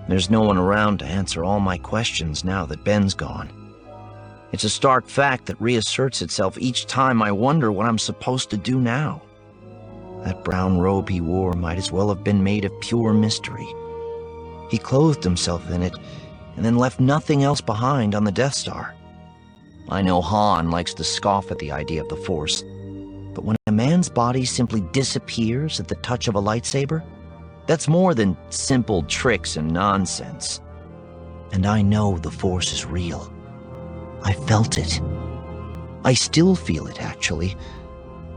There's no one around to answer all my questions now that Ben's gone. It's a stark fact that reasserts itself each time I wonder what I'm supposed to do now. That brown robe he wore might as well have been made of pure mystery. He clothed himself in it and then left nothing else behind on the Death Star. I know Han likes to scoff at the idea of the Force, but when a man's body simply disappears at the touch of a lightsaber, that's more than simple tricks and nonsense. And I know the Force is real. I felt it. I still feel it, actually,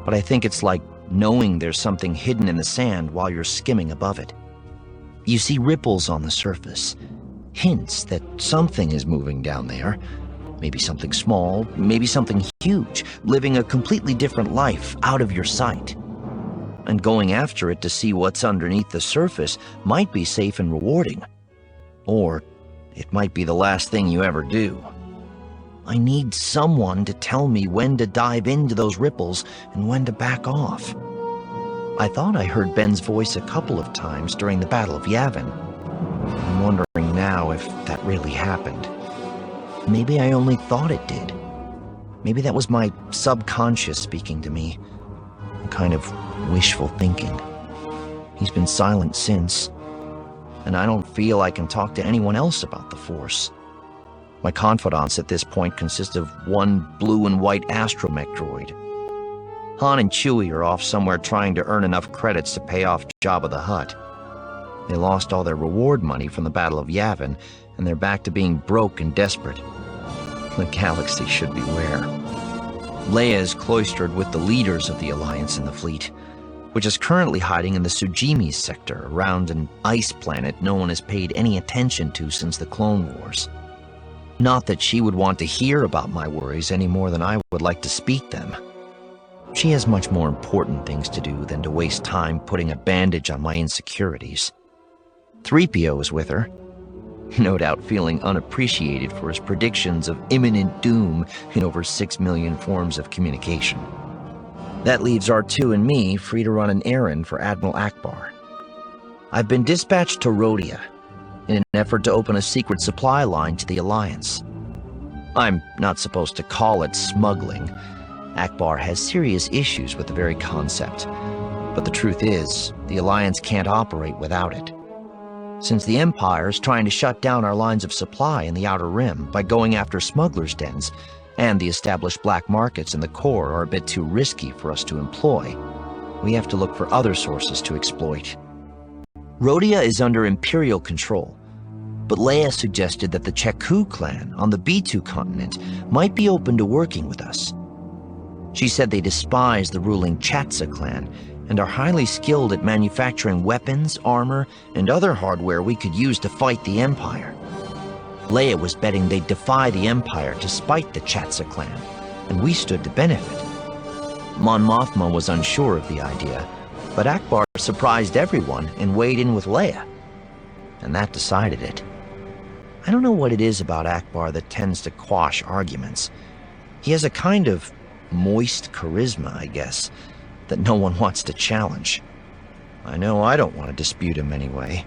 but I think it's like knowing there's something hidden in the sand while you're skimming above it. You see ripples on the surface, hints that something is moving down there. Maybe something small, maybe something huge, living a completely different life out of your sight. And going after it to see what's underneath the surface might be safe and rewarding. Or it might be the last thing you ever do. I need someone to tell me when to dive into those ripples and when to back off. I thought I heard Ben's voice a couple of times during the Battle of Yavin. I'm wondering now if that really happened. Maybe I only thought it did. Maybe that was my subconscious speaking to me. A kind of wishful thinking. He's been silent since, and I don't feel I can talk to anyone else about the Force. My confidants at this point consist of one blue and white astromech droid. Han and Chewie are off somewhere trying to earn enough credits to pay off Jabba the Hutt. They lost all their reward money from the Battle of Yavin, and they're back to being broke and desperate. The galaxy should beware. Leia is cloistered with the leaders of the Alliance in the fleet, which is currently hiding in the Sujimi sector around an ice planet no one has paid any attention to since the Clone Wars. Not that she would want to hear about my worries any more than I would like to speak them. She has much more important things to do than to waste time putting a bandage on my insecurities. 3PO is with her, no doubt feeling unappreciated for his predictions of imminent doom in over 6 million forms of communication. That leaves R2 and me free to run an errand for Admiral Ackbar. I've been dispatched to Rhodia in an effort to open a secret supply line to the Alliance. I'm not supposed to call it smuggling. Ackbar has serious issues with the very concept, but the truth is, the Alliance can't operate without it. Since the Empire is trying to shut down our lines of supply in the Outer Rim by going after smugglers' dens, and the established black markets in the core are a bit too risky for us to employ, we have to look for other sources to exploit. Rhodia is under Imperial control, but Leia suggested that the Jakku clan on the B2 continent might be open to working with us. She said they despise the ruling Chatsa clan and are highly skilled at manufacturing weapons, armor, and other hardware we could use to fight the Empire. Leia was betting they'd defy the Empire to spite the Chatsa clan, and we stood to benefit. Mon Mothma was unsure of the idea, but Ackbar surprised everyone and weighed in with Leia, and that decided it. I don't know what it is about Ackbar that tends to quash arguments. He has a kind of moist charisma, I guess, that no one wants to challenge. I know I don't want to dispute him anyway.